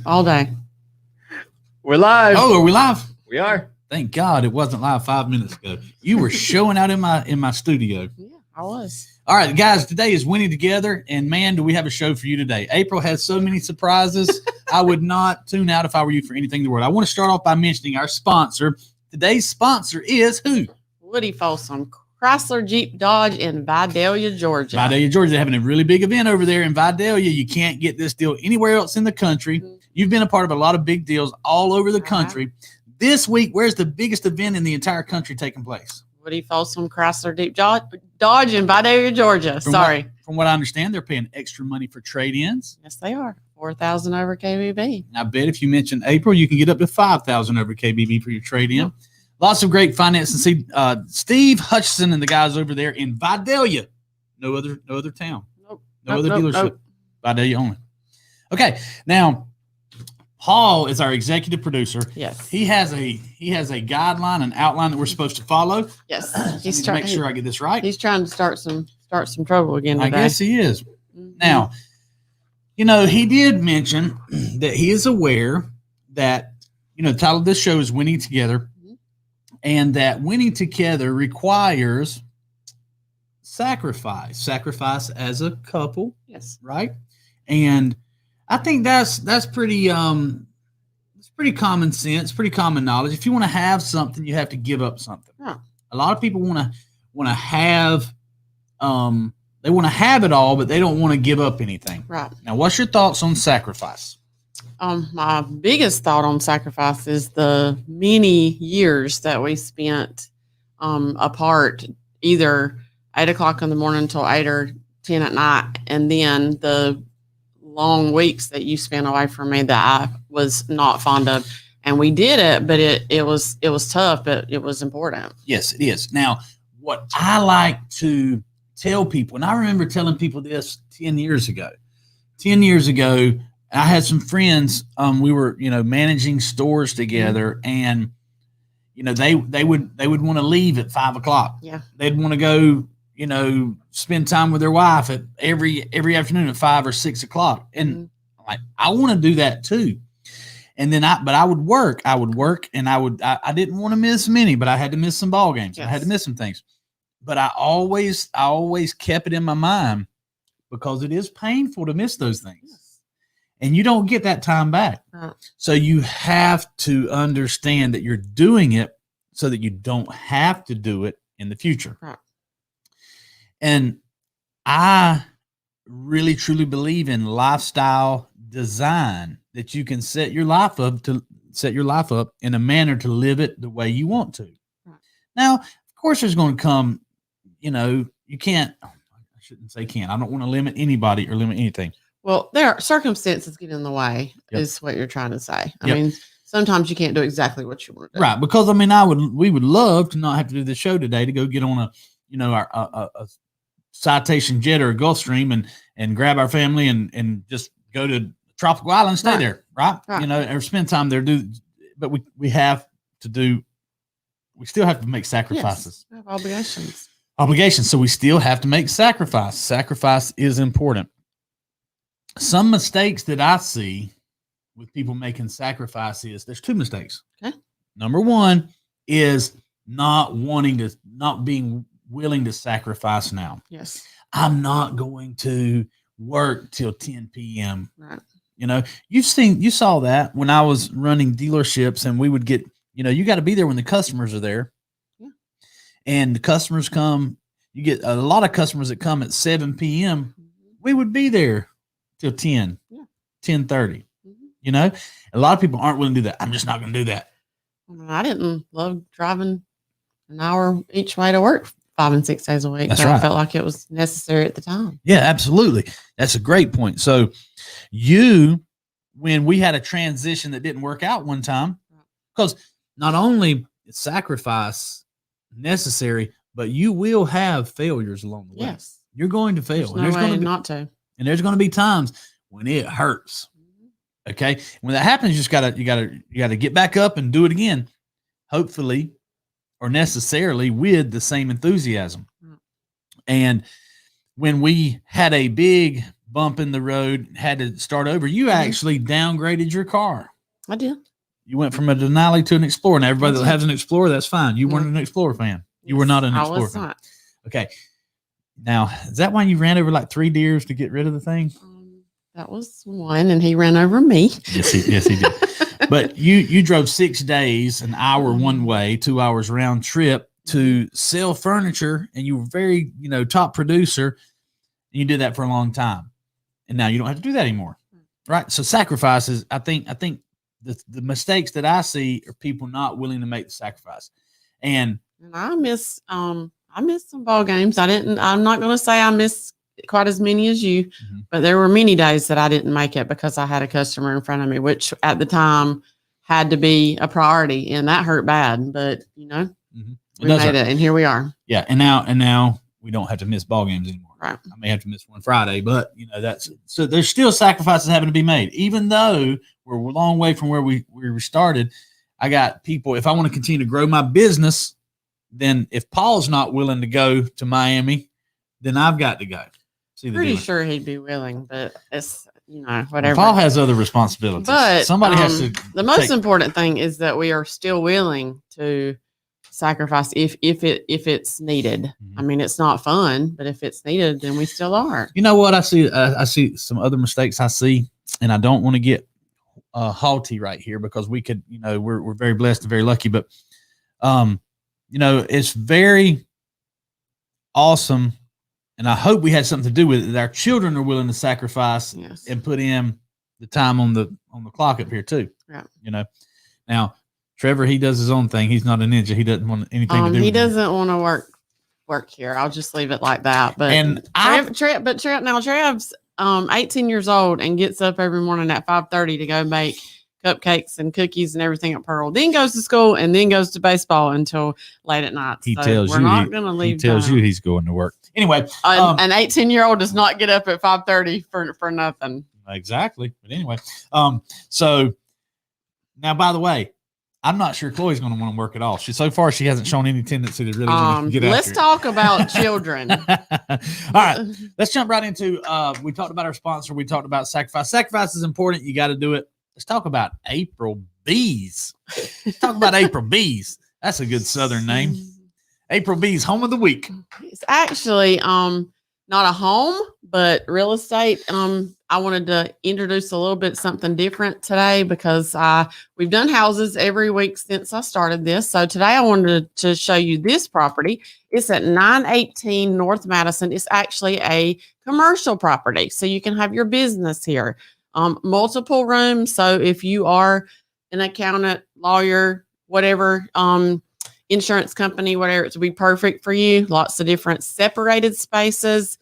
all day. We're live. Oh, are we live? We are. Thank God it wasn't live 5 minutes ago. You were showing out in my studio. Yeah, I was. All right, guys, today is Winning Together, and man, do we have a show for you today. April has so many surprises. I would not tune out if I were you for anything in the world. I want to start off by mentioning our sponsor. Today's sponsor is who? Woody Folsom, Chrysler Jeep Dodge in Vidalia, Georgia. Vidalia, Georgia. They're having a really big event over there in Vidalia. You can't get this deal anywhere else in the country. Mm-hmm. You've been a part of a lot of big deals all over the country. This week, where's the biggest event in the entire country taking place? Woody Folsom, Chrysler Jeep Dodge in Vidalia, Georgia. From what I understand, they're paying extra money for trade-ins. Yes, they are. 4,000 over KBB. And I bet if you mention April, you can get up to 5,000 over KBB for your trade-in. Yep. Lots of great finance. And see, Steve Hutchison and the guys over there in Vidalia. No other town. Nope. No other dealership. Vidalia only. Okay, now Paul is our executive producer. Yes. He has a guideline, an outline that we're supposed to follow. Yes. He's trying to make sure I get this right. He's trying to start some trouble again today. I guess he is. Mm-hmm. Now, he did mention that he is aware that, the title of this show is Winning Together, and that winning together requires sacrifice as a couple. Yes. Right. And I think that's pretty, it's pretty common sense, pretty common knowledge. If you want to have something, you have to give up something. Yeah. A lot of people want to have, they want to have it all, but they don't want to give up anything. Right. Now, what's your thoughts on sacrifice? My biggest thought on sacrifice is the many years that we spent apart, either 8 o'clock in the morning until 8 or 10 at night, and then the long weeks that you spent away from me that I was not fond of. And we did it, but it was tough, but it was important. Yes, it is. Now, what I like to tell people, and I remember telling people this 10 years ago. 10 years ago, I had some friends. We were, managing stores together, and they would want to leave at 5 o'clock. Yeah, they'd want to go, spend time with their wife at every afternoon at 5 or 6 o'clock, and I want to do that too. And then I would work, and I didn't want to miss many, but I had to miss some ball games. Yes. I had to miss some things, but I always kept it in my mind because it is painful to miss those things. Yes. And you don't get that time back. Right. So you have to understand that you're doing it so that you don't have to do it in the future. Right. And I really, truly believe in lifestyle design, that you can set your life up in a manner to live it the way you want to. Right. Now, of course, there's going to come, you can't, I shouldn't say can't. I don't want to limit anybody or limit anything. Well, there are circumstances get in the way, is what you're trying to say. I mean, sometimes you can't do exactly what you want to do. Right. Because we would love to not have to do the show today, to go get on a Citation jet or a Gulfstream and grab our family and just go to tropical island and stay there. Right. Or spend time there. But we still have to make sacrifices. Yes, we have obligations. So we still have to make sacrifice. Sacrifice is important. Some mistakes that I see with people making sacrifices, there's two mistakes. Okay. Number one is not being willing to sacrifice now. Yes. I'm not going to work till 10 p.m. Right. You saw that when I was running dealerships, and we would get, you got to be there when the customers are there. Yeah. And the customers come, you get a lot of customers that come at 7 p.m. We would be there till 10, 10:30. A lot of people aren't willing to do that. I'm just not going to do that. I didn't love driving an hour each way to work 5 and 6 days a week. That's right. I felt like it was necessary at the time. Yeah, absolutely. That's a great point. So when we had a transition that didn't work out one time, because not only is sacrifice necessary, but you will have failures along the way. Yes. You're going to fail. There's no way not to. And there's going to be times when it hurts. Okay. When that happens, you gotta get back up and do it again. Hopefully, or necessarily with the same enthusiasm. And when we had a big bump in the road, had to start over. You actually downgraded your car. I did. You went from a Denali to an Explorer. Now, everybody that has an Explorer, that's fine. You weren't an Explorer fan. You were not an Explorer I was fan. not. Okay. Now, is that why you ran over like 3 deers to get rid of the thing? That was one, and he ran over me. Yes, he did. But you drove 6 days, an hour one way, 2 hours round trip to sell furniture, and you were very, top producer. And you did that for a long time, and now you don't have to do that anymore, right? So sacrifices. I think the mistakes that I see are people not willing to make the sacrifice, and I miss some ball games. I'm not going to say I missed quite as many as you, but there were many days that I didn't make it because I had a customer in front of me, which at the time had to be a priority, and that hurt bad. But we made it, and here we are. Yeah, and now we don't have to miss ball games anymore. Right. I may have to miss one Friday, but that's so. There's still sacrifices having to be made, even though we're a long way from where we started. I got people. If I want to continue to grow my business, then if Paul's not willing to go to Miami, then I've got to go. Pretty sure he'd be willing, but it's whatever. Paul has other responsibilities, but somebody has to. The most important thing is that we are still willing to sacrifice if it's needed. I mean, it's not fun, but if it's needed, then we still are. You know what I see? I see some other mistakes I see, and I don't want to get haughty right here because we could, we're very blessed and very lucky, but it's very awesome. And I hope we had something to do with it, that our children are willing to sacrifice and put in the time on the clock up here too. Yeah. Now Trevor, he does his own thing. He's not a ninja. He doesn't want anything to do. He doesn't want to work here. I'll just leave it like that. But Trev's 18 years old and gets up every morning at 5:30 to go make cupcakes and cookies and everything at Pearl. Then goes to school and then goes to baseball until late at night. He tells you not going to leave. He tells you he's going to work. Anyway, an 18-year-old does not get up at 5:30 for nothing. Exactly. But anyway, so now, by the way, I'm not sure Chloe's going to want to work at all. So far, she hasn't shown any tendency to really get after it. Let's talk about children. All right. Let's jump right into, we talked about our sponsor. We talked about sacrifice. Sacrifice is important. You got to do it. Let's talk about April Bees. Let's talk about April Bees. That's a good Southern name. April Bees, home of the week. It's actually not a home, but real estate. I wanted to introduce a little bit something different today because we've done houses every week since I started this. So today I wanted to show you this property. It's at 918 North Madison. It's actually a commercial property, so you can have your business here. Multiple rooms. So if you are an accountant, lawyer, whatever, insurance company, whatever, it would be perfect for you. Lots of different separated spaces.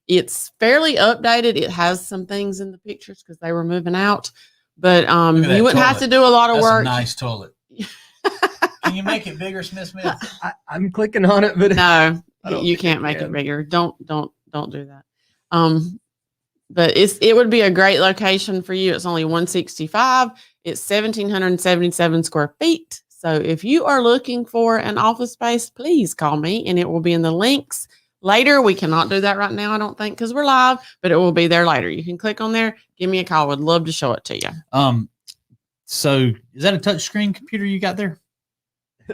It's fairly updated. It has some things in the pictures because they were moving out, but you wouldn't have to do a lot of work. A nice toilet. Can you make it bigger, Smith? I'm clicking on it, but no, you can't make it bigger. Don't do that. But it would be a great location for you. It's only 165. It's 1,777 square feet. So if you are looking for an office space, please call me and it will be in the links later. We cannot do that right now, I don't think, because we're live, but it will be there later. You can click on there, give me a call. Would love to show it to you. So is that a touch screen computer you got there?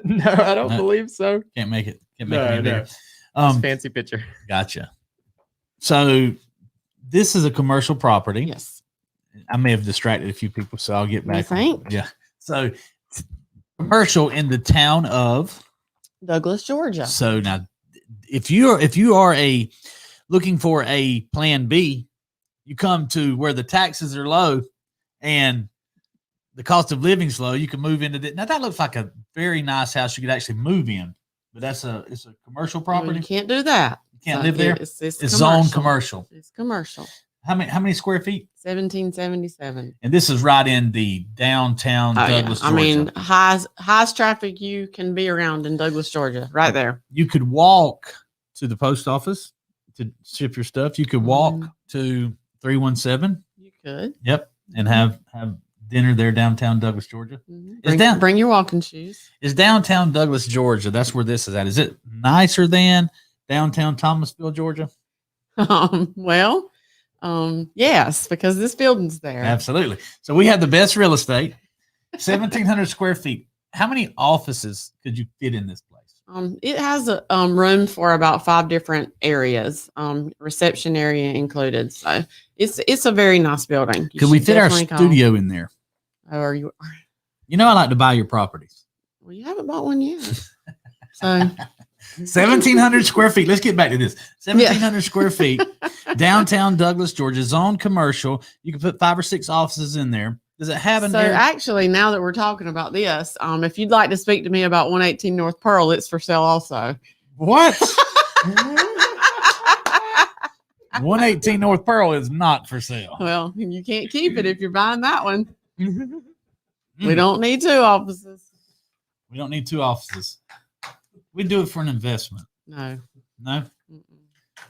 No, I don't believe so. Can't make it. Can't make it bigger. Fancy picture. Gotcha. So this is a commercial property. Yes. I may have distracted a few people, so I'll get back. You think? Yeah. So commercial in the town of Douglas, Georgia. So now, if you are looking for a plan B, you come to where the taxes are low and the cost of living is low. You can move into now. That looks like a very nice house you could actually move in, but it's a commercial property. Well, you can't do that. You can't live there. It's zone commercial. It's commercial. How many square feet? 1,777. And this is right in the downtown Douglas, Georgia. I mean, highest traffic you can be around in Douglas, Georgia, right there. You could walk to the post office to ship your stuff. You could walk to 317. You could. Yep, and have dinner there downtown Douglas, Georgia. Bring your walking shoes. It's downtown Douglas, Georgia. That's where this is at. Is it nicer than downtown Thomasville, Georgia? Well, Yes, because this building's there. Absolutely. So we have the best real estate, 1,700 square feet. How many offices could you fit in this place? It has a room for about 5 different areas, reception area included. So it's a very nice building. Could we fit our studio in there? Or you I like to buy your properties. Well, you haven't bought one yet. So 1,700 square feet. Let's get back to this. 1,700 square feet, downtown Douglas, Georgia, zone commercial. You can put 5 or 6 offices in there. Does it have an So actually, now that we're talking about this, if you'd like to speak to me about 118 North Pearl, it's for sale also. What? 118 North Pearl is not for sale. Well, you can't keep it if you're buying that one. We don't need 2 offices. We don't need 2 offices. We do it for an investment. No. No?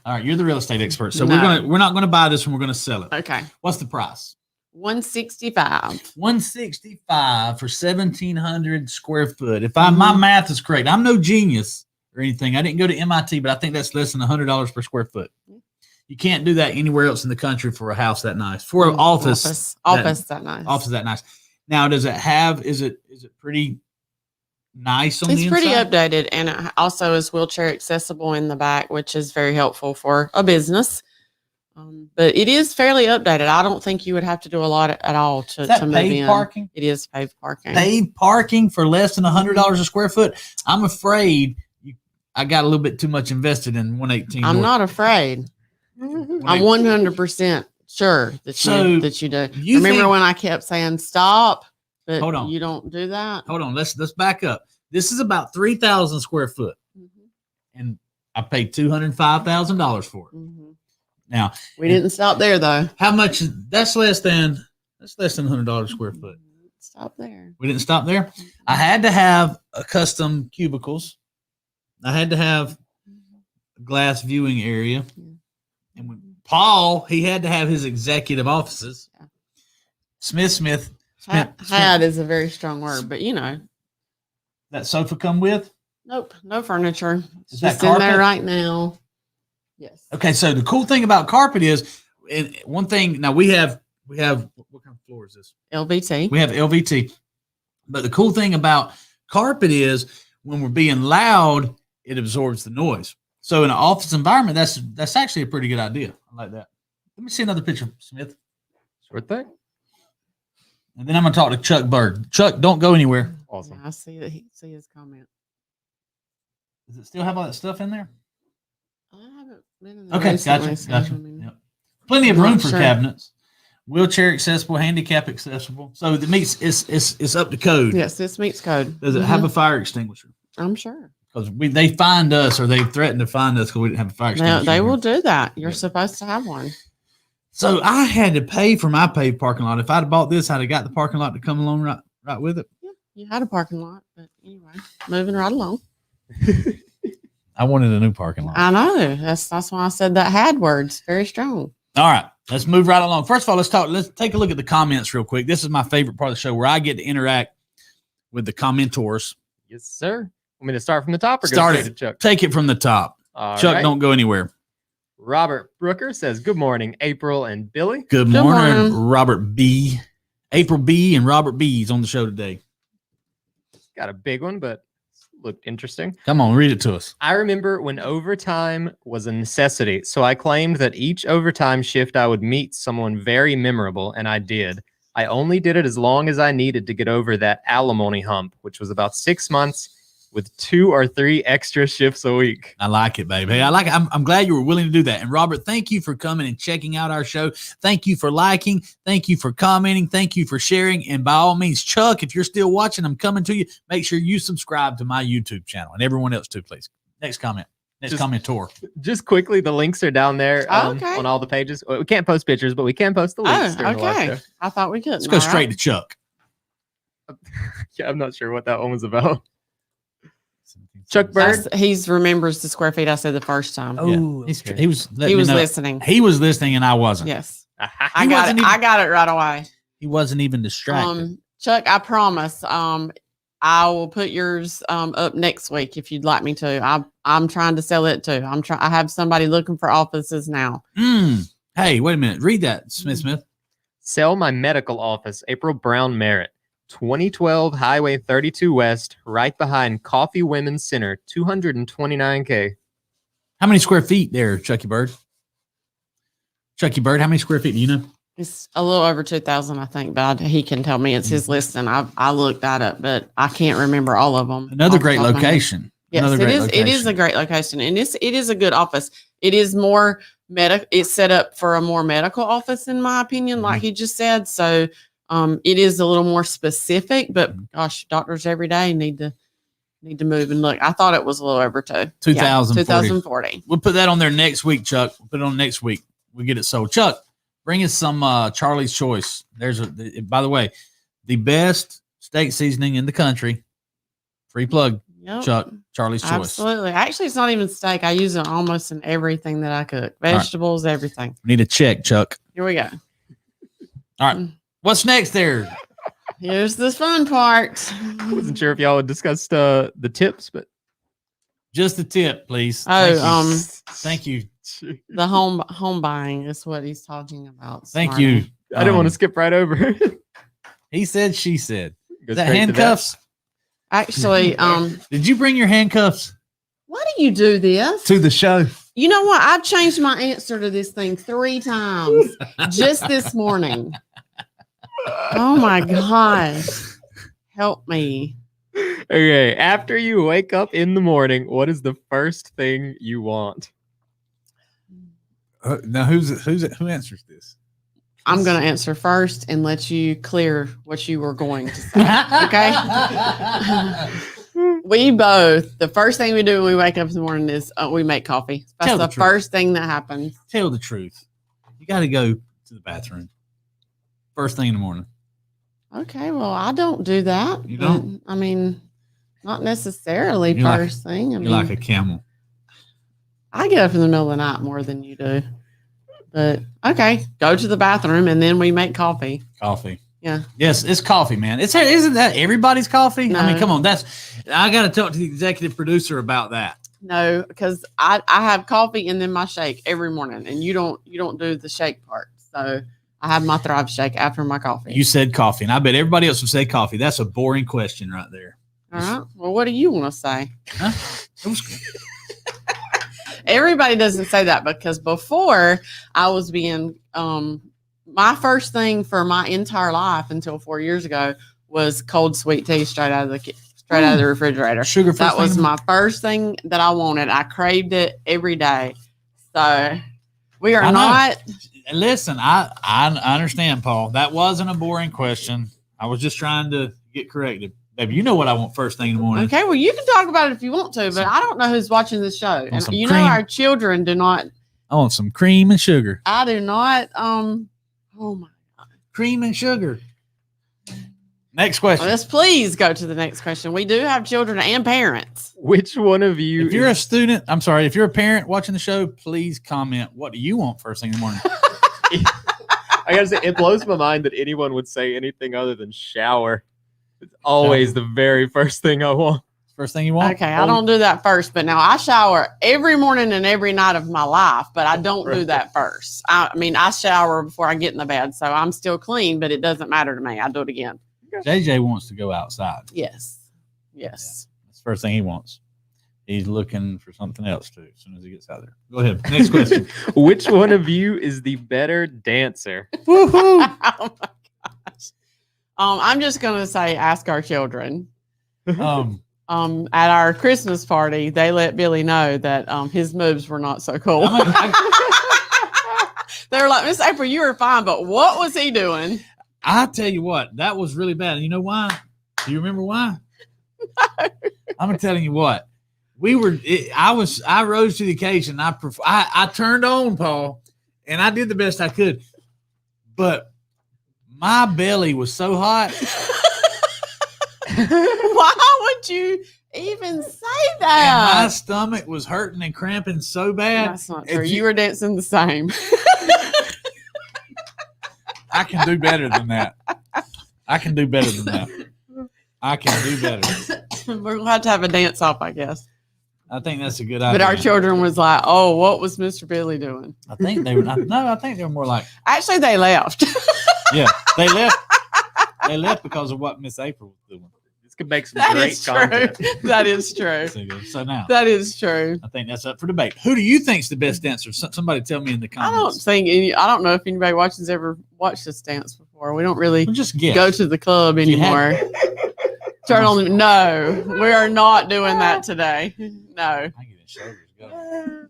All right, you're the real estate expert. So we're not gonna buy this one, we're gonna sell it. Okay. What's the price? $165. $165 for 1,700 square foot. If my math is correct, I'm no genius or anything. I didn't go to MIT, but I think that's less than $100 per square foot. You can't do that anywhere else in the country for a house that nice. For an office that nice. Office that nice. Now, does it have? Is it pretty nice on the inside? It's pretty updated, and it also is wheelchair accessible in the back, which is very helpful for a business. But it is fairly updated. I don't think you would have to do a lot at all to move in. Parking? It is paved parking. Paved parking for less than $100 a square foot. I'm afraid I got a little bit too much invested in 118. I'm not afraid. I'm 100% sure that you do. Remember when I kept saying stop, but hold on. You don't do that? Hold on. Let's back up. This is about 3,000 square foot, and I paid $205,000 for it. Now we didn't stop there though. How much? That's less than $100 a square foot. Stop there. We didn't stop there. I had to have a custom cubicles. I had to have a glass viewing area. And when Paul, he had to have his executive offices. Smith. Had is a very strong word, but That sofa come with? Nope, no furniture. Is just that in there right now. Yes. Okay, so the cool thing about carpet is, and one thing, now we have what kind of floor is this? LVT. We have LVT. But the cool thing about carpet is when we're being loud, it absorbs the noise. So in an office environment, that's actually a pretty good idea. I like that. Let me see another picture, Smith. Sure thing. And then I'm going to talk to Chuck Bird. Chuck, don't go anywhere. Awesome. Yeah, I see that. See his comment. Does it still have all that stuff in there? I haven't been in there Okay, recently, gotcha. so, Gotcha. I mean, Yep. Plenty of I'm room not for sure. cabinets. Wheelchair accessible, handicap accessible. So it meets it's up to code. Yes, this meets code. Does it have a fire extinguisher? I'm sure. Because they find us, or they threatened to find us because we didn't have a fire extinguisher. They will do that. You're Yeah. supposed to have one. So I had to pay for my paved parking lot. If I'd have bought this, I'd have got the parking lot to come along right with it. Yeah, you had a parking lot, but anyway, moving right along. I wanted a new parking lot. I know. That's why I said that had words very strong. All right, let's move right along. First of all, let's take a look at the comments real quick. This is my favorite part of the show where I get to interact with the commentors. Yes, sir. Want me to start from the top or Start go it. straight to Chuck? Take it from the top. All Chuck, right. don't go anywhere. Robert Brooker says, good morning, April and Billy. Good Good morning, morning. Robert B. April B. and Robert B. is on the show today. Got a big one, but looked interesting. Come on, read it to us. I remember when overtime was a necessity, so I claimed that each overtime shift I would meet someone very memorable, and I did. I only did it as long as I needed to get over that alimony hump, which was about 6 months with 2 or 3 extra shifts a week. I like it, baby. I like it. I'm glad you were willing to do that. And Robert, thank you for coming and checking out our show. Thank you for liking. Thank you for commenting. Thank you for sharing. And by all means, Chuck, if you're still watching, I'm coming to you. Make sure you subscribe to my YouTube channel and everyone else too, please. Next comment. Next commentor. Just quickly, the links are down there Okay. on all the pages. We can't post pictures, but we can post the links. Oh, during the live okay. show. I thought we could. Let's go straight to Chuck. Yeah, I'm not sure what that one was about. Chuck Bird. He remembers the square feet I said the first time. Oh, He was letting He me was know. listening. He was listening and I wasn't. Yes. I I got it. I got it right away. He wasn't even distracted. Chuck, I promise. I will put yours up next week if you'd like me to. I'm trying to sell it too. I have somebody looking for offices now. Hey, wait a minute. Read that, Smith. Sell my medical office, April Brown Merritt, 2012 Highway 32 West, right behind Coffee Women's Center, $229K. How many square feet there, Chucky Bird? Chucky Bird, how many square feet do you know? It's a little over 2,000, I think, but he can tell me. It's his list, and I looked that up, but I can't remember all of them. Another great location. Yes, Another great it is a great location, and it is a good office. It is more it's set up for a more medical office, in my opinion, like he just said. So it is a little more specific, but gosh, doctors every day need to move. And look, I thought it was a little over 2040. We'll put that on there next week, Chuck. We'll put it on next week. We'll get it sold. Chuck, bring us some Charlie's Choice. By the way, the best steak seasoning in the country. Free plug. Yep. Chuck, Charlie's Choice. Absolutely. Actually, it's not even steak. I use it almost in everything that I cook. Vegetables, everything. We need a check, Chuck. Here we go. All right. What's next there? Here's the fun part. I wasn't sure if y'all had discussed the tips, but just the tip, please. Thank you. The home buying is what he's talking about. Thank you. I didn't want to skip right over. He said, she said. Is that handcuffs? Actually, did you bring your handcuffs? Why do you do this to the show? You know what? I've changed my answer to this thing 3 times just this morning. Oh my gosh. Help me. Okay. After you wake up in the morning, what is the first thing you want? Now who answers this? I'm going to answer first and let you clear what you were going to say. Okay. We both, the first thing we do when we wake up in the morning is we make coffee. That's the first thing that happens. Tell the truth. You got to go to the bathroom first thing in the morning. Okay. Well, I don't do that. You don't? I mean, not necessarily first thing. I mean, you're like a camel. I get up in the middle of the night more than you do. But okay, go to the bathroom and then we make coffee. Coffee. Yeah. Yes, it's coffee, man. Isn't that everybody's coffee? No. I mean, come on. I got to talk to the executive producer about that. No, because I have coffee and then my shake every morning, and you don't do the shake part. So I have my Thrive shake after my coffee. You said coffee, and I bet everybody else would say coffee. That's a boring question right there. All right. Well, what do you want to say? Huh? Everybody doesn't say that because before I was being my first thing for my entire life until 4 years ago was cold sweet tea straight out of the refrigerator. Sugar. That was my first thing that I wanted. I craved it every day. So we are not. Listen, I understand, Paul. That wasn't a boring question. I was just trying to get corrected. Baby, you know what I want first thing in the morning. Okay, well, you can talk about it if you want to, but I don't know who's watching this show. And you know our children do not. I want some cream and sugar. I do not. Oh my God. Cream and sugar. Next question. Let's please go to the next question. We do have children and parents. Which one of you? If you're a student, I'm sorry. If you're a parent watching the show, please comment. What do you want first thing in the morning? I gotta say, it blows my mind that anyone would say anything other than shower. It's always the very first thing I want. First thing you want? Okay, I don't do that first, but now I shower every morning and every night of my life, but I don't do that first. I mean, I shower before I get in the bed, so I'm still clean, but it doesn't matter to me. I do it again. JJ wants to go outside. Yes. Yeah, that's the first thing he wants. He's looking for something else too as soon as he gets out there. Go ahead. Next question. Which one of you is the better dancer? Woohoo! Oh my gosh. I'm just gonna say ask our children. At our Christmas party, they let Billy know that his moves were not so cool. They were like, Miss April, you were fine, but what was he doing? I tell you what, that was really bad. And you know why? Do you remember why? No. I'm telling you what. I rose to the occasion. I turned on, Paul, and I did the best I could. But my belly was so hot. Why would you even say that? And my stomach was hurting and cramping so bad. That's not true. You were dancing the same. I can do better than that. I can do better. We're going to have a dance off, I guess. I think that's a good idea. But our children was like, "Oh, what was Mr. Billy doing?" I think they were. No, I think they were more like. Actually, they left. Yeah, they left. They left because of what Miss April was doing. This could make some That great is content. true. That is true. So now, That is true. I think that's up for debate. Who do you think's the best dancer? Somebody tell me in the I don't comments. think I don't know if anybody watches ever watched us dance before. We don't really Well, just guess. go to the club You have- anymore. Turn on. No, we are not doing that today. No. I get his shoulders going.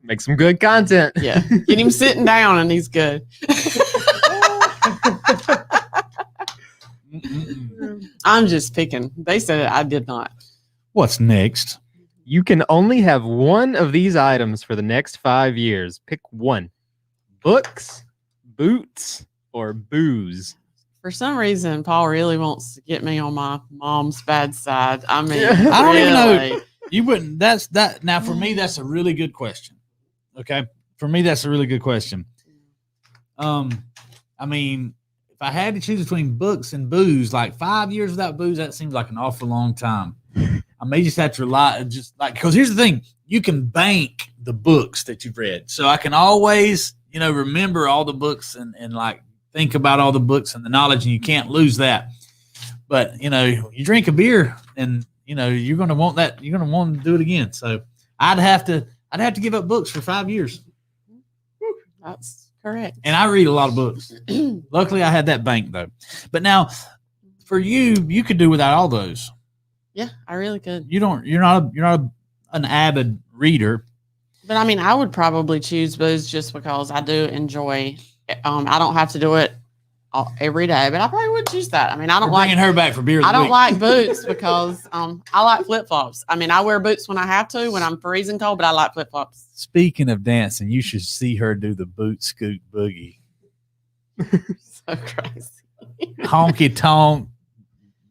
Make some good content. Yeah. Get him sitting down and he's good. I'm just picking. They said it. I did not. What's next? You can only have one of these items for the next 5 years. Pick one. Books, boots, or booze. For some reason, Paul really wants to get me on my mom's bad side. I mean, I don't even know. really. You wouldn't. That's that. Now, for me, that's a really good question. Okay, for me, that's a really good question. I mean, if I had to choose between books and booze, like 5 years without booze, that seems like an awful long time. I may just have to rely, because here's the thing: you can bank the books that you've read, so I can always, remember all the books and like think about all the books and the knowledge, and you can't lose that. But you drink a beer, and you're going to want that. You're going to want to do it again. So I'd have to give up books for 5 years. That's correct. And I read a lot of books. Luckily, I had that bank though. But now, for you could do without all those. Yeah, I really could. You're not an avid reader. But I mean, I would probably choose booze just because I do enjoy. I don't have to do it every day, but I probably would choose that. I mean, I don't We're bringing her back for beer. I don't like boots because I like flip flops. I mean, I wear boots when I have to, when I'm freezing cold, but I like flip flops. Speaking of dancing, you should see her do the boot scoot boogie. So crazy. Honky tonk.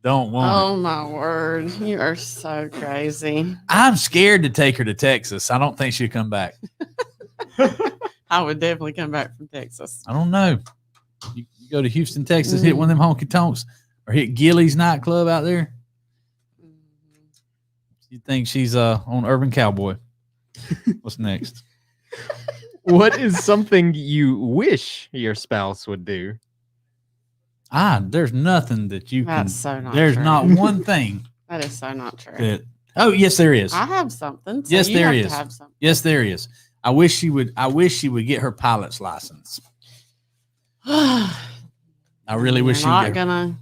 Don't want it. Oh my word. You are so crazy. I'm scared to take her to Texas. I don't think she'll come back. I would definitely come back from Texas. I don't know. You go to Houston, Texas, hit one of them honky tonks, or hit Gilly's nightclub out there. You think she's on Urban Cowboy? What's next? What is something you wish your spouse would do? There's nothing that you can. That's so not There's true. not one thing That is so not true. that. Oh, yes, there is. I have something. So Yes, you there have to is. have something. Yes, there is. I wish she would get her pilot's license. I really wish You're not she'd get. gonna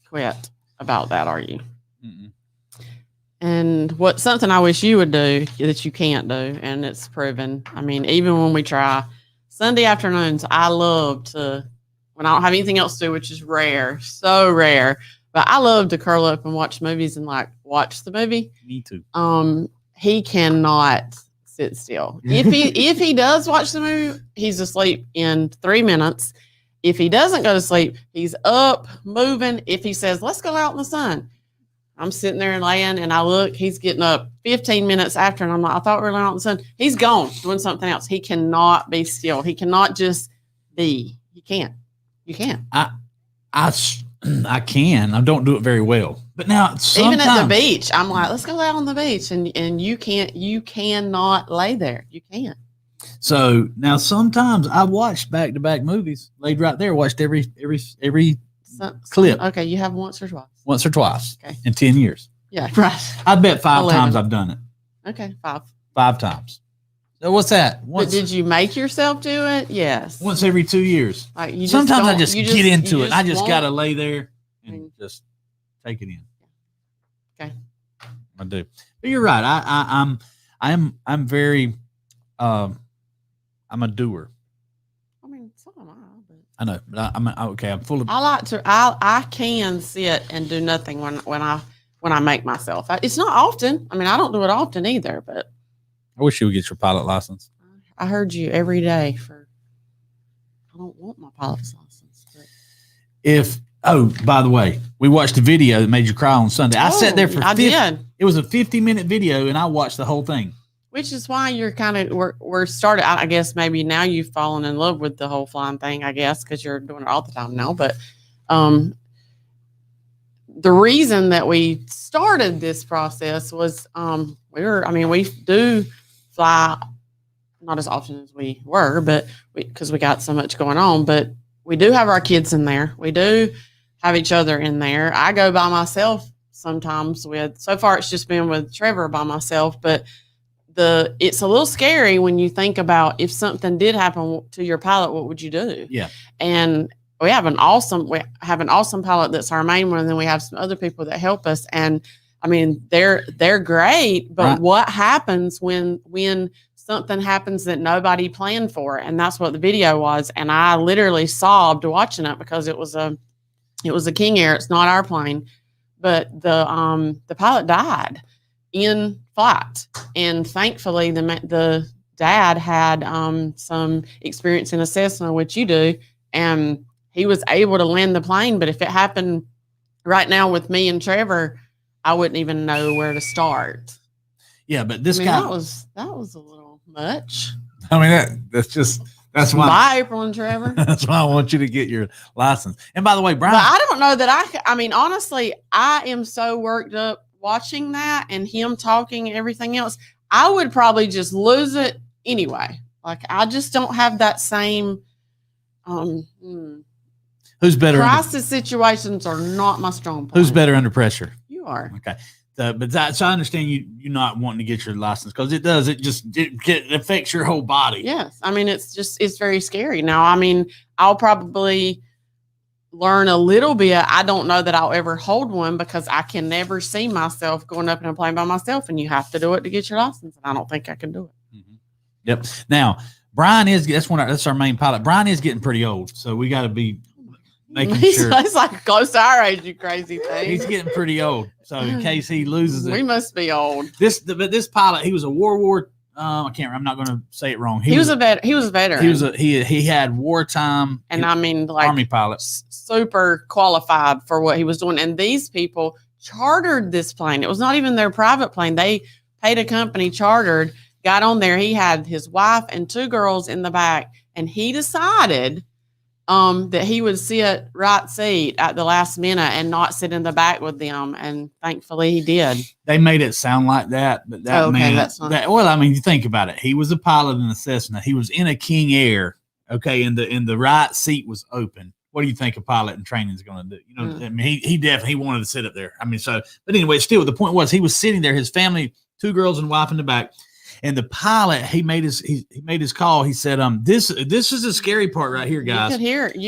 quit about that, are you? Mm-mm. And what something I wish you would do that you can't do, and it's proven. I mean, even when we try Sunday afternoons, I love to when I don't have anything else to do, which is rare, so rare. But I love to curl up and watch movies and like watch the movie. Me too. He cannot sit still. If he does watch the movie, he's asleep in 3 minutes. If he doesn't go to sleep, he's up, moving. If he says, let's go out in the sun, I'm sitting there and laying and I look, he's getting up 15 minutes after. And I'm like, I thought we were laying out in the sun. He's gone doing something else. He cannot be still. He cannot just be. He can't. You can't. I can. I don't do it very well. But now, Even at the sometimes- beach, I'm like, let's go out on the beach. And you can't, you cannot lay there. You can't. So now sometimes I watch back-to-back movies. Laid right there, watched every clip Okay, you have once or twice. once or twice Okay. in 10 years. Yeah, right. I bet 5 11. times I've done it. Okay, 5. 5 times. So what's that? But Once, did you make yourself do it? Yes. once every 2 years. Like you Sometimes I don't- just you get into you it. I just won't. got to lay there and Mm. just take it in. Okay. I do. But you're right. I'm very I'm a doer. I mean, so am I. But I know. But I'm full of I like to. I can sit and do nothing when I make myself. It's not often. I mean, I don't do it often either. But I wish you would get your pilot license. I heard you every day for. I don't want my pilot's license. But By the way, we watched a video that made you cry on Sunday. I sat there for I 50, did. It was a 50-minute video, and I watched the whole thing. Which is why you're kind of we're started. I guess maybe now you've fallen in love with the whole flying thing. I guess because you're doing it all the time now. But the reason that we started this process was we do fly not as often as we were, but because we got so much going on, but we do have our kids in there. We do have each other in there. I go by myself sometimes so far it's just been with Trevor by myself, but it's a little scary when you think about if something did happen to your pilot, what would you do? Yeah. And we have an awesome pilot that's our main one, and then we have some other people that help us. And I mean, they're great, but what happens when something happens that nobody planned for? And that's what the video was. And I literally sobbed watching it because it was a King Air. It's not our plane, but the pilot died in flight, and thankfully the dad had some experience in a Cessna, which you do, and he was able to land the plane. But if it happened right now with me and Trevor, I wouldn't even know where to start. Yeah, but that was a little much. I mean, that's why. Bye, April and Trevor. That's why I want you to get your license. And by the way, Brian, but I don't know that I mean, honestly, I am so worked up watching that and him talking and everything else. I would probably just lose it anyway. Like, I just don't have that same. Who's better? Crisis situations are not my strong point. Who's better under pressure? You are. Okay. So I understand you not wanting to get your license because it affects your whole body. Yes. I mean, it's very scary. Now, I mean, I'll probably learn a little bit. I don't know that I'll ever hold one because I can never see myself going up in a plane by myself, and you have to do it to get your license. And I don't think I can do it. Mm-hmm. Yep. Now, Brian that's our main pilot. Brian is getting pretty old, so we got to be making sure. He's like close to our age, you crazy thing. He's getting pretty old, so in case he loses it, we must be old. But this pilot, he was a World War. I can't remember. I'm not going to say it wrong. He was a veteran. He had wartime, and I mean, like, Army pilot, super qualified for what he was doing. And these people chartered this plane. It was not even their private plane. They paid a company, chartered, got on there. He had his wife and 2 girls in the back, and he decided that he would sit right seat at the last minute and not sit in the back with them. And thankfully he did. They made it sound like that, but that man, that's not well, I mean, you think about it. He was a pilot in a Cessna. He was in a King Air. Okay. And the right seat was open. What do you think a pilot in training is going to do? You know, I mean, he definitely wanted to sit up there. I mean, but anyway, still the point was he was sitting there, his family, 2 girls and wife in the back. And the pilot, he made his call. He said, this is the scary part right here, guys. You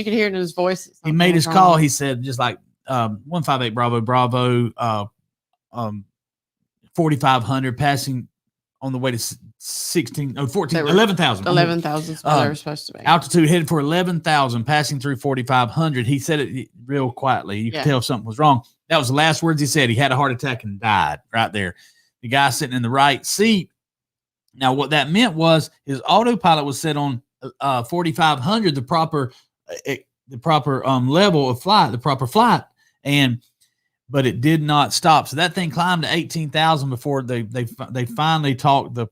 could hear it in his voice. He made his call. He said, just like 158 Bravo, 4,500 passing on the way to 11,000. 11,000 is where they were supposed to be. Altitude headed for 11,000, passing through 4,500. He said it real quietly. You could tell something was wrong. That was the last words he said. He had a heart attack and died right there. The guy sitting in the right seat. Now, what that meant was his autopilot was set on 4,500, the proper level of flight, the proper flight, but it did not stop. So that thing climbed to 18,000 before they finally talked the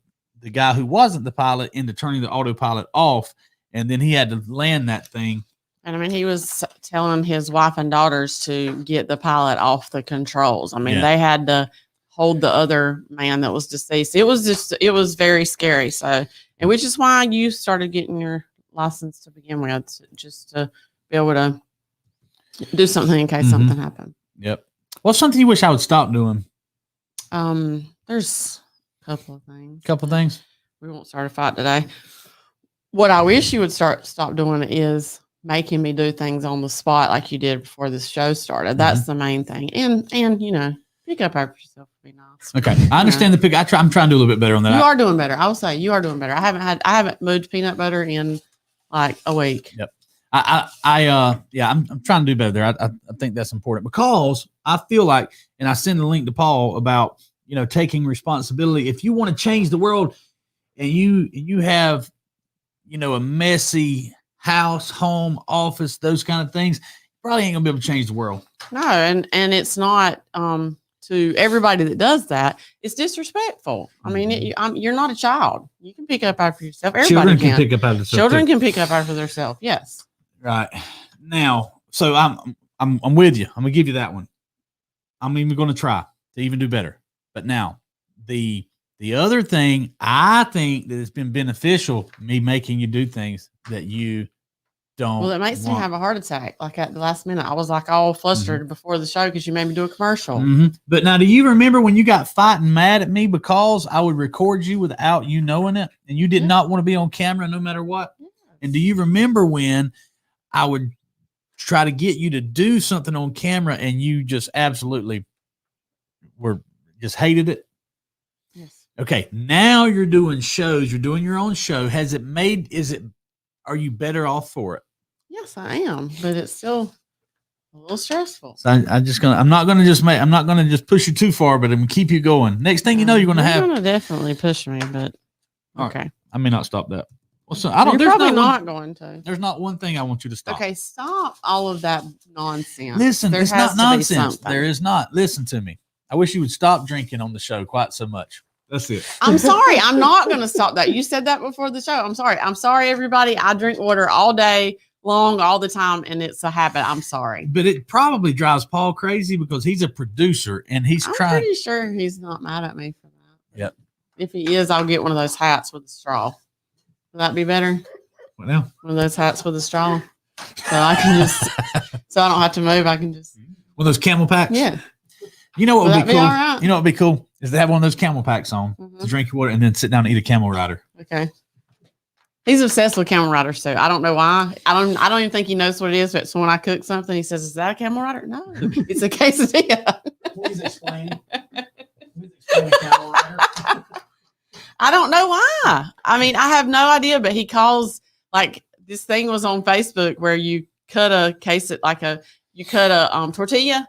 guy who wasn't the pilot into turning the autopilot off, and then he had to land that thing. And I mean, he was telling his wife and daughters to get the pilot off the controls. I mean, they had to hold the other man that was deceased. It was very scary. So, and which is why you started getting your license to begin with, just to be able to do something in case something happened. Yep. Well, something you wish I would stop doing? There's a couple of things. We won't start a fight today. What I wish you would stop doing is making me do things on the spot like you did before this show started. That's the main thing. And you know, pick up after yourself would be nice. Okay. I understand the pick. I'm trying to do a little bit better on that. You are doing better. I will say you are doing better. I haven't moved peanut butter in like a week. Yep. I'm trying to do better there. I think that's important because I feel like, and I send the link to Paul about, you know, taking responsibility. If you want to change the world and you have, you know, a messy house, home, office, those kind of things, you probably ain't gonna be able to change the world. No. And it's not, to everybody that does that, it's disrespectful. I mean, you're not a child. You can pick up after yourself. Everybody can pick up after themselves. Children can pick up after themselves. Yes. Right. Now, so I'm with you. I'm gonna give you that one. I'm even going to try to even do better. But now the other thing I think that has been beneficial, me making you do things that you don't. Well, it makes me want. have a heart attack. Like at the last minute, I was like all flustered before the show because you made me do a commercial. But now, do you remember when you got fighting mad at me because I would record you without you knowing it, and you did not want to be on camera no matter what? Yes. And do you remember when I would try to get you to do something on camera and you just absolutely just hated it? Yes. Okay, now you're doing shows. You're doing your own show. Are you better off for it? Yes, I am, but it's still a little stressful. So I'm not gonna just push you too far, but I'm gonna keep you going. Next thing you know, you're gonna definitely push me, but okay. Right. I may not stop that. Well, so You're probably not going to. There's not one thing I want you to stop. Okay, stop all of that nonsense. Listen, it's not nonsense. There is not. Listen to me. I wish you would stop drinking on the show quite so much. That's it. I'm sorry. I'm not going to stop that. You said that before the show. I'm sorry. I'm sorry, everybody. I drink water all day long, all the time, and it's a habit. I'm sorry. But it probably drives Paul crazy because he's a producer and I'm pretty sure he's not mad at me for that. Yep. If he is, I'll get one of those hats with a straw. Would that be better? What now? One of those hats with a straw. So I can just, so I don't have to move. I can just. One of those camel packs? Yeah. You know what would be cool? Right? You know what would be cool? Is to have one of those camel packs on to drink your water and then sit down and eat a camel rider. Okay. He's obsessed with camel riders too. I don't know why. I don't even think he knows what it is. But so when I cook something, he says, "Is that a camel rider?" No, it's a quesadilla. Please explain. A camel rider. I don't know why. I mean, I have no idea. But he calls like this thing was on Facebook where you cut a tortilla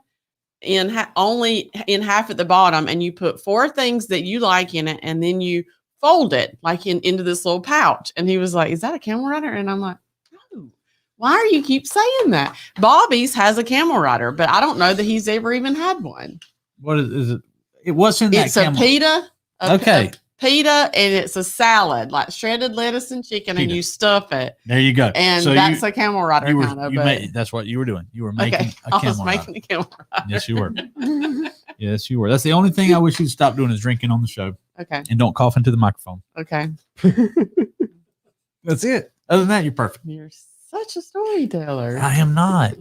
only in half at the bottom, and you put 4 things that you like in it, and then you fold it like into this little pouch. And he was like, "Is that a camel rider?" And I'm like, "No. Why are you keep saying that?" Bobby's has a camel rider, but I don't know that he's ever even had one. What is it? What's in that? It's a pita. Okay. Pita, and it's a salad, like shredded lettuce and chicken, and you stuff it. There you go. And so that's a camel rider kind of. That's what you were doing. You were making a camel rider. I was making a camel rider. Yes, you were. Yes, you were. That's the only thing I wish you'd stop doing is drinking on the show. Okay. And don't cough into the microphone. Okay. That's it. Other than that, you're perfect. You're such a storyteller. I am not.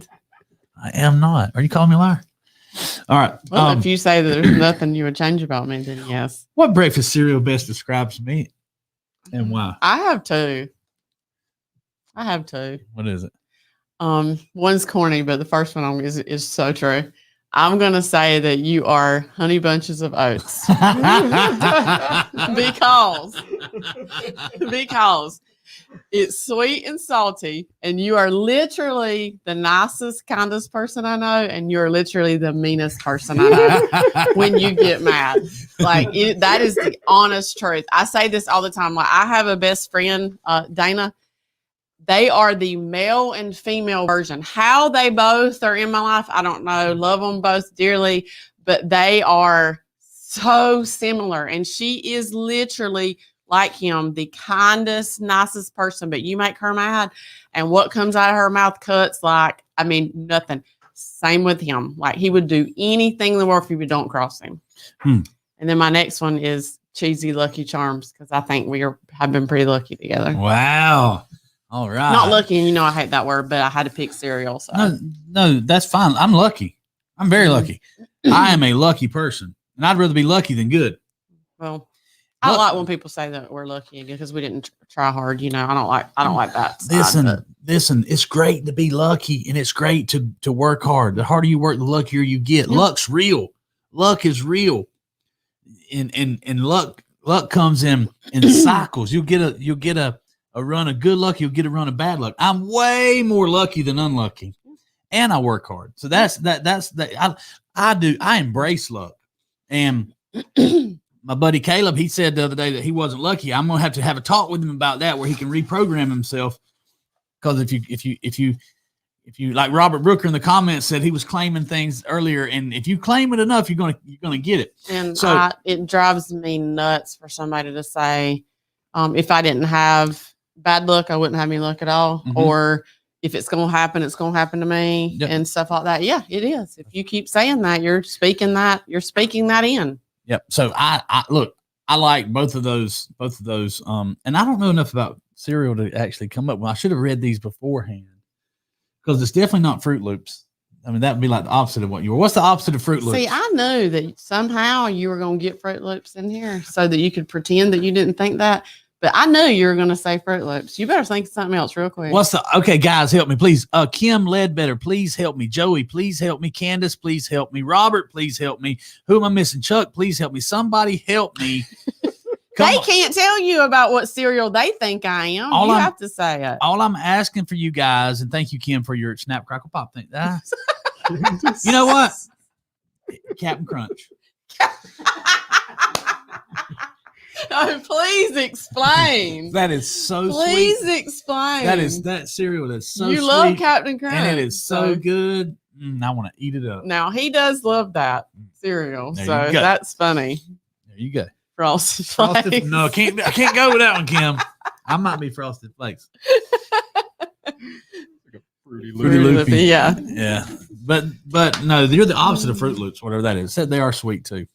Are you calling me a liar? All right. Well, if you say that there's nothing you would change about me, then yes. What breakfast cereal best describes me and why? I have two. What is it? One's corny, but the first one is so true. I'm going to say that you are Honey Bunches of Oats. because it's sweet and salty, and you are literally the nicest, kindest person I know, and you're literally the meanest person I know when you get mad. Like that is the honest truth. I say this all the time. Like I have a best friend, Dana. They are the male and female version. How they both are in my life, I don't know. Love them both dearly, but they are so similar. And she is literally like him, the kindest, nicest person, but you make her mad, and what comes out of her mouth cuts like, I mean, nothing. Same with him. Like he would do anything in the world if you don't cross him. And then my next one is cheesy Lucky Charms, because I think have been pretty lucky together. Wow. All right. Not lucky, and I hate that word, but I had to pick cereal. So. No, that's fine. I'm lucky. I'm very lucky. I am a lucky person, and I'd rather be lucky than good. Well, I like when people say that we're lucky because we didn't try hard. I don't like that. Listen. It's great to be lucky, and it's great to work hard. The harder you work, the luckier you get. Yeah. Luck's real. Luck is real, and luck comes in cycles. You'll get a run of good luck. You'll get a run of bad luck. I'm way more lucky than unlucky, and I work hard. So that's I embrace luck, and. My buddy Caleb, he said the other day that he wasn't lucky. I'm going to have a talk with him about that, where he can reprogram himself. Because if you like Robert Brooker in the comments said he was claiming things earlier, and if you claim it enough, you're going to get it. And so it drives me nuts for somebody to say, if I didn't have bad luck, I wouldn't have any luck at all. Mm-hmm. Or if it's going to happen, it's going to happen to me Yep. and stuff like that. Yeah, it is. If you keep saying that, you're speaking that in. Yep. So I look, I like both of those. And I don't know enough about cereal to actually come up with. I should have read these beforehand because it's definitely not Fruit Loops. I mean, that would be like the opposite of what you were. What's the opposite of Fruit Loops? See, I knew that somehow you were going to get Fruit Loops in here so that you could pretend that you didn't think that. But I knew you were going to say Fruit Loops. You better think of something else real quick. Okay, guys, help me, please. Kim Ledbetter, please help me. Joey, please help me. Candace, please help me. Robert, please help me. Who am I missing? Chuck, please help me. Somebody help me. They can't tell you about what cereal they think I am. You have to say it. All I'm asking for you guys, and thank you, Kim, for your Snap Crackle Pop thing. You know what? Captain Crunch. Oh, please explain. That is so please sweet. Explain. That cereal is so you sweet. love Captain Crunch. And it is so good. I want to eat it up. Now, he does love that cereal. There So that's funny. There you go. Frosted Flakes. No, I can't go with that one, Kim. I might be Frosted Flakes. Fruity Loopy. Yeah. Yeah. But no, you're the opposite of Fruit Loops, whatever that is. Except they are sweet too.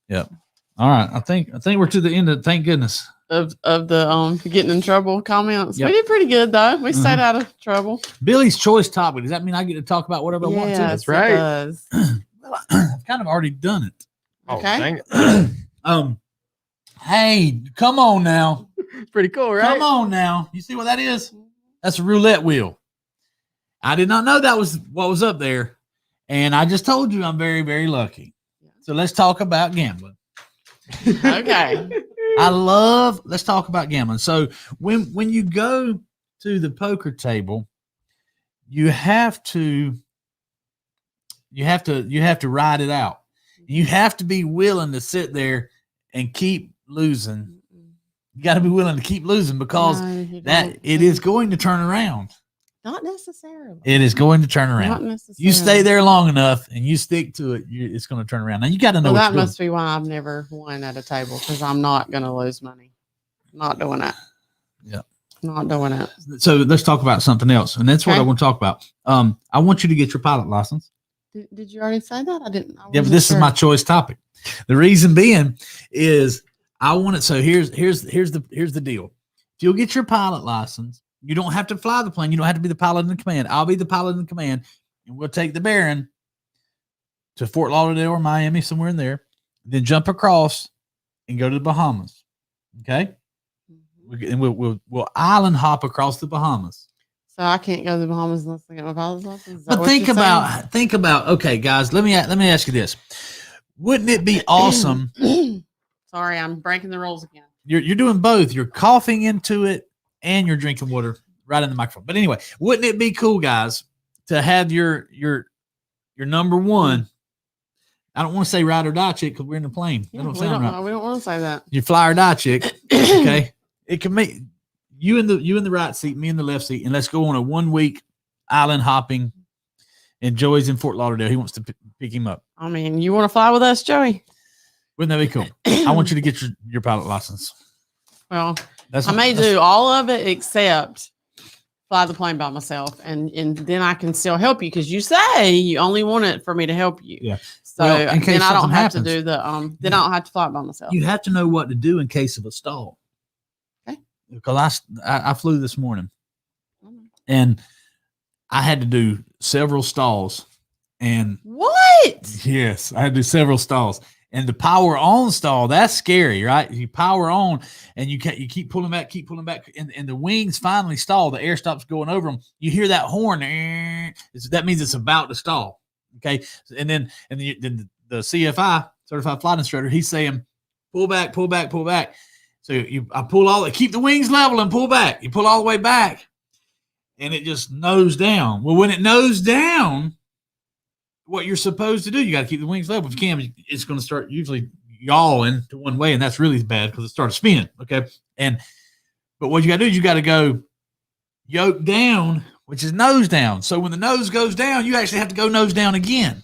Yep. All right. I think we're to the end of thank goodness. Of the getting in trouble comments. Yep. We did pretty good though. We stayed out of trouble. Billy's choice topic. Does that mean I get to talk about whatever I want to? That's right. It does. Well, I've kind of already done it. Okay. Hey, come on now. Pretty cool, right? Come on now. You see what that is? That's a roulette wheel. I did not know that was what was up there. And I just told you I'm very, very lucky. So let's talk about gambling. Okay. Let's talk about gambling. So when you go to the poker table, you have to ride it out. You have to be willing to sit there and keep losing. You got to be willing to keep losing because it is going to turn around. Not necessarily. It is going to turn around. Not necessarily. You stay there long enough and you stick to it, it's going to turn around. Now you got to know. Well, that must be why I've never won at a table because I'm not going to lose money. Not doing it. Yeah. Not doing it. So let's talk about something else, and that's what I want to talk about. I want you to get your pilot license. Did you already say that? I didn't. Yeah, but this is my choice topic. The reason being is I want it. So here's the deal. If you'll get your pilot license, you don't have to fly the plane. You don't have to be the pilot in the command. I'll be the pilot in the command, and we'll take the Baron to Fort Lauderdale or Miami, somewhere in there, then jump across and go to the Bahamas. Okay, and we'll island hop across the Bahamas. So I can't go to the Bahamas unless I get my pilot's license. But think about. Okay, guys, let me ask you this: wouldn't it be awesome? Sorry, I'm breaking the rules again. You're doing both. You're coughing into it and you're drinking water right in the microphone. But anyway, wouldn't it be cool, guys, to have your number one? I don't want to say ride or die chick because we're in the plane. Yeah, that don't sound right. We don't want to say that. Your fly or die chick. Okay, it can make you in the right seat, me in the left seat, and let's go on a 1 week island hopping. And Joey's in Fort Lauderdale. He wants to pick him up. I mean, you want to fly with us, Joey? Wouldn't that be cool? I want you to get your pilot license. Well, I may do all of it except fly the plane by myself, and then I can still help you because you say you only want it for me to help you. Yeah. So Well, in case then I don't have happens, to do the then I don't have to fly it by myself. You have to know what to do in case of a stall. Okay. Because I flew this morning, and I had to do several stalls. And what? Yes, I had to do several stalls. And the power on stall, that's scary, right? You power on and you keep pulling back, and the wings finally stall. The air stops going over them. You hear that horn. That means it's about to stall. Okay. And then the CFI, certified flight instructor, he's saying, pull back, pull back, pull back. So I pull keep the wings level and pull back. You pull all the way back and it just nose down. Well, when it nose down, what you're supposed to do, you got to keep the wings level. If you can, it's going to start usually yawing to one way, and that's really bad because it starts spinning. Okay, but what you got to do is you got to go yoke down, which is nose down. So when the nose goes down, you actually have to go nose down again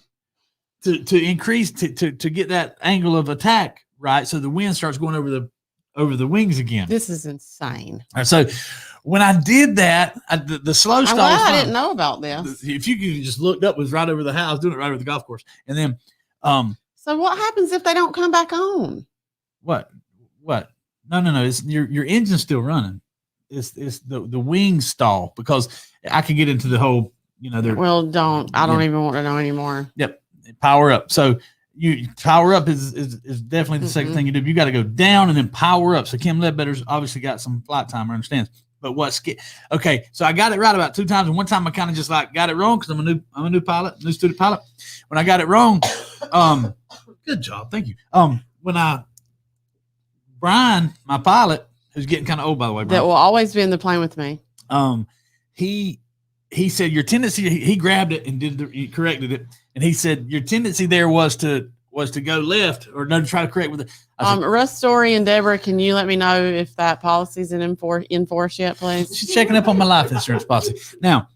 to increase to get that angle of attack right. So the wind starts going over the wings again. This is insane. All right, so when I did that, the slow I'm stall. glad was I fine. didn't know about this. If you could just looked up, it was right over the house, doing it right over the golf course. And then, So what happens if they don't come back on? what? No. It's your engine's still running. It's the wing stall, because I could get into the whole, Well, I don't even want to know anymore. Yep. Power up. So you power up is definitely the second thing you do. You got to go down and then power up. So Kim Ledbetter's obviously got some flight time, I understand. But okay, so I got it right about 2 times, and one time I kind of just like got it wrong because I'm a new pilot, new student pilot. When I got it wrong, good job, thank you. Brian, my pilot, who's getting kind of old, by the way, Brian, That will always be in the plane with me. He said your tendency. He grabbed it and he corrected it, and he said your tendency there was to go left, or no, to try to correct with it. Russ, Story, and Deborah, can you let me know if that policy's in force yet, please? She's checking up on my life insurance policy now.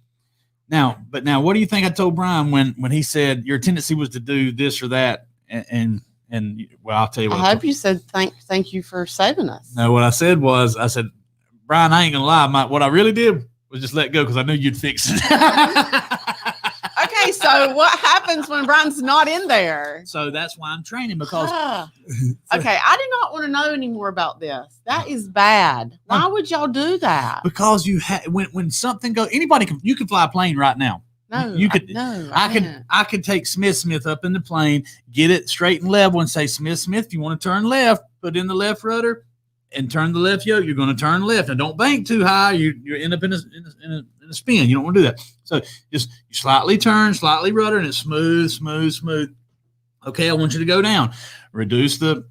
But what do you think I told Brian when he said your tendency was to do this or that? And well, I'll tell you what. I hope you said thank you for saving us. No, what I said was, Brian, I ain't gonna lie. What I really did was just let go because I knew you'd fix it. Okay, so what happens when Brian's not in there? So that's why I'm training, because okay, I do not want to know any more about this. That is bad. Why would y'all do that? Because when something goes, you can fly a plane right now. No, you could. I could take Smith up in the plane, get it straight and level, and say, Smith, if you want to turn left, put in the left rudder and turn the left yoke. You're going to turn left, and don't bank too high. You end up in a spin. You don't want to do that. So just you slightly turn, slightly rudder, and it's smooth. Okay, I want you to go down. Reduce the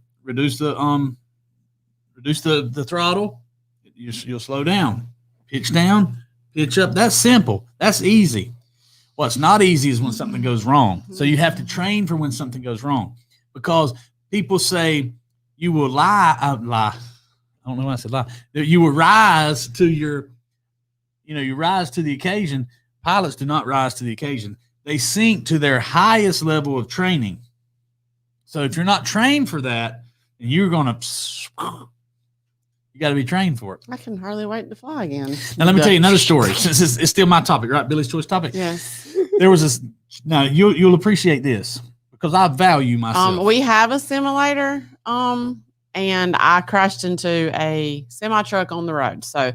throttle. You'll slow down. Pitch down, pitch up. That's simple. That's easy. What's not easy is when something goes wrong. So you have to train for when something goes wrong, because people say you will lie. I don't know why I said lie. You will rise to you rise to the occasion. Pilots do not rise to the occasion. They sink to their highest level of training. So if you're not trained for that, then you got to be trained for it. I can hardly wait to fly again. Now, let me tell you another story. Since it's still my topic, right? Billy's choice topic. Yes. There was this. Now you'll appreciate this because I value myself. We have a simulator. And I crashed into a semi truck on the road. So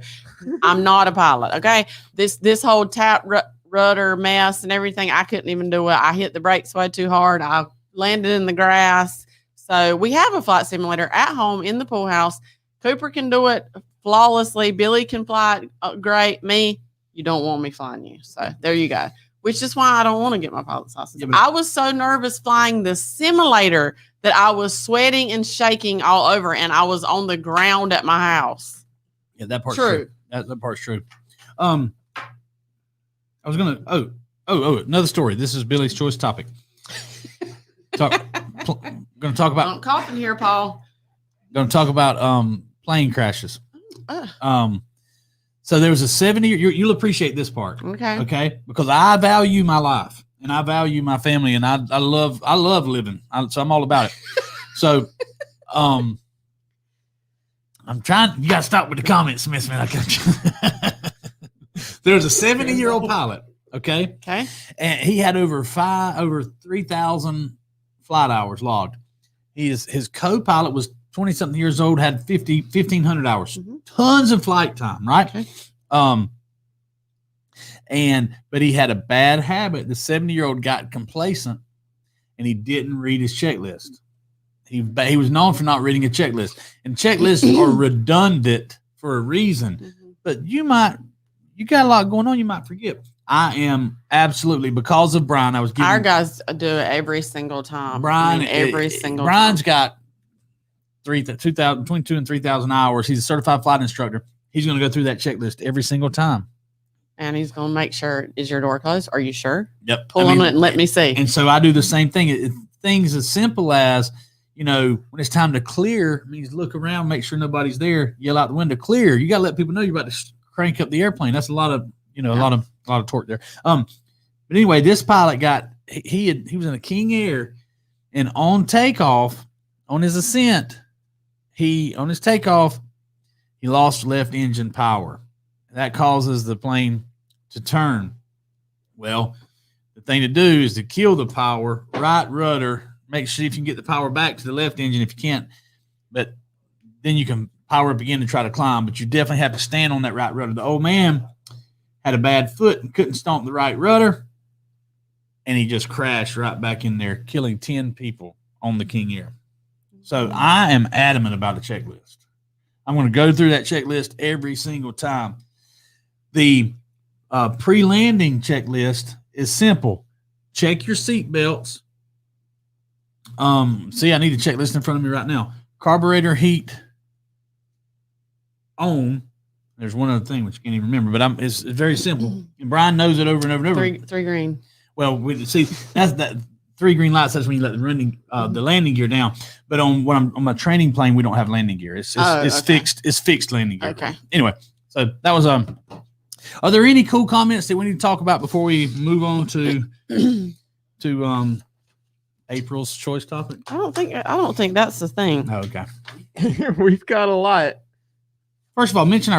I'm not a pilot. Okay. This whole tap rudder mess and everything, I couldn't even do it. I hit the brakes way too hard. I landed in the grass. So we have a flight simulator at home in the pool house. Cooper can do it flawlessly. Billy can fly it great. Me, you don't want me flying you. So there you go. Which is why I don't want to get my pilot's license. Yeah, I was so nervous flying the simulator that I was sweating and shaking all over, and I was on the ground at my house. Yeah, that part's true. That part's true. I was gonna. Another story. This is Billy's choice topic. Going to talk about. Don't cough in here, Paul. Going to talk about plane crashes. So there was a 70-year. You'll appreciate this part. Okay. Because I value my life and I value my family, and I love living. So I'm all about it. So, I'm trying. You got to stop with the comments, Smith. Man, I got you. There's a 70-year-old pilot. Okay. And he had over 3,000 flight hours logged. His co-pilot was 20-something years old, had 1,500 hours, tons of flight time, right? Okay. But he had a bad habit. The 70-year-old got complacent, and he didn't read his checklist. He was known for not reading a checklist, and checklists are redundant for a reason. But you got a lot going on. You might forget. I am absolutely, because of Brian. I was giving our guys do it every single time. Brian's got 22 and 3,000 hours. He's a certified flight instructor. He's going to go through that checklist every single time. And he's going to make sure, is your door closed? Are you sure? Yep. Pull on it and let me see. And so I do the same thing. Things as simple as, when it's time to clear, means look around, make sure nobody's there, yell out the window, clear. You got to let people know you're about to crank up the airplane. That's a lot of, a lot of torque there. But anyway, this pilot he was in a King Air, and on takeoff, on his ascent, on his takeoff, he lost left engine power, that causes the plane to turn. Well, the thing to do is to kill the power, right rudder, make sure if you can get the power back to the left engine if you can't, but then you can power up again to try to climb, but you definitely have to stand on that right rudder. The old man had a bad foot and couldn't stomp the right rudder, and he just crashed right back in there, killing 10 people on the King Air. So I am adamant about a checklist. I'm going to go through that checklist every single time. The pre-landing checklist is simple. Check your seat belts. See, I need a checklist in front of me right now. Carburetor heat on. There's one other thing which you can't even remember, but it's very simple. And Brian knows it over and over and over. Three green. Well, see, that's that 3 green lights. That's when you let the landing gear down. But on my training plane, we don't have landing gear. It's fixed. It's fixed landing gear. Okay. Anyway, so that was Are there any cool comments that we need to talk about before we move on to April's choice topic? I don't think that's the thing. Oh, okay. We've got a lot. First of all, mention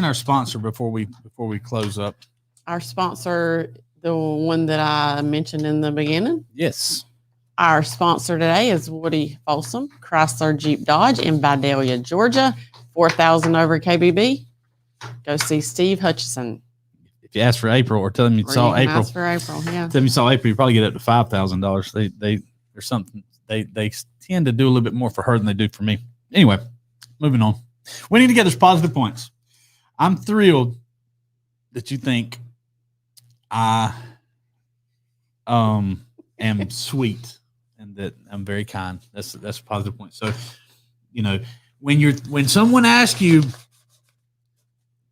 our sponsor before we close up. Our sponsor, the one that I mentioned in the beginning. Yes. Our sponsor today is Woody Folsom, Chrysler Jeep Dodge in Vidalia, Georgia, 4,000 over KBB. Go see Steve Hutchison. If you ask for April or tell them you saw April, ask for April, yeah. Tell them you saw April, you probably get up to $5,000. There's something they tend to do a little bit more for her than they do for me. Anyway, moving on. We need to get those positive points. I'm thrilled that you think I am sweet and that I'm very kind. That's a positive point. So, when someone asks you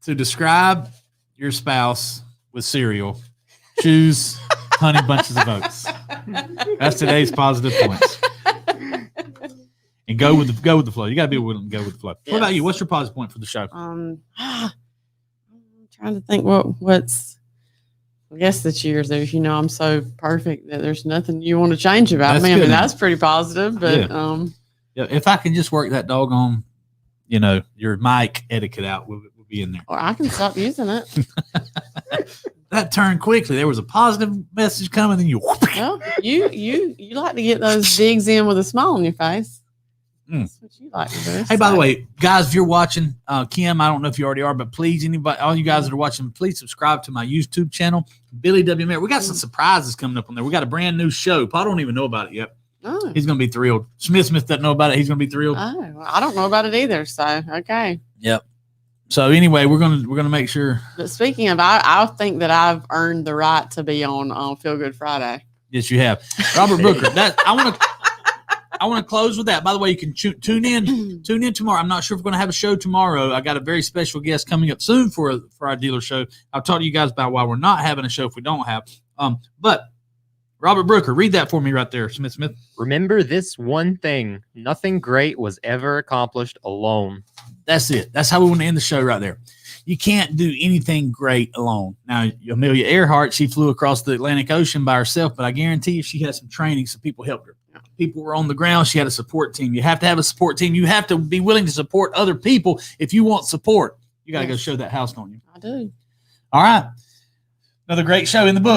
to describe your spouse with cereal, choose Honey Bunches of Oats. That's today's positive points. And go with the flow. You got to be willing to go with the flow. Yes. What about you? What's your positive point for the show? I'm trying to think what's. I guess the cheers. I'm so perfect that there's nothing you want to change about That's me. good. I mean, that's pretty positive. But Yeah, if I can just work that doggone, your mic etiquette out, we'll be in there. or I can stop using it. That turned quickly. There was a positive message coming, then you. Well, you like to get those digs in with a smile on your face. That's what you like to do. Hey, by the way, guys, if you're watching, Kim, I don't know if you already are, but please, anybody, all you guys that are watching, please subscribe to my YouTube channel, Billy W. Merritt. We got some surprises coming up on there. We got a brand new show. Paul don't even know about it yet. Oh. He's going to be thrilled. Smith doesn't know about it. He's going to be thrilled. Oh, well, I don't know about it either. So, okay. Yep. So anyway, we're gonna make sure. But speaking of, I think that I've earned the right to be on Feel Good Friday. Yes, you have, Robert Booker. I want to close with that. By the way, you can tune in tomorrow. I'm not sure if we're going to have a show tomorrow. I got a very special guest coming up soon for our dealer show. I'll talk to you guys about why we're not having a show if we don't have. But Robert Brooker, read that for me right there, Smith. Remember this one thing: nothing great was ever accomplished alone. That's it. That's how we want to end the show right there. You can't do anything great alone. Now, Amelia Earhart, she flew across the Atlantic Ocean by herself, but I guarantee you she had some training, some people helped her. People were on the ground. She had a support team. You have to have a support team. You have to be willing to support other people if you want support. You got to go show that house, don't you? I do. All right. Another great show in the book.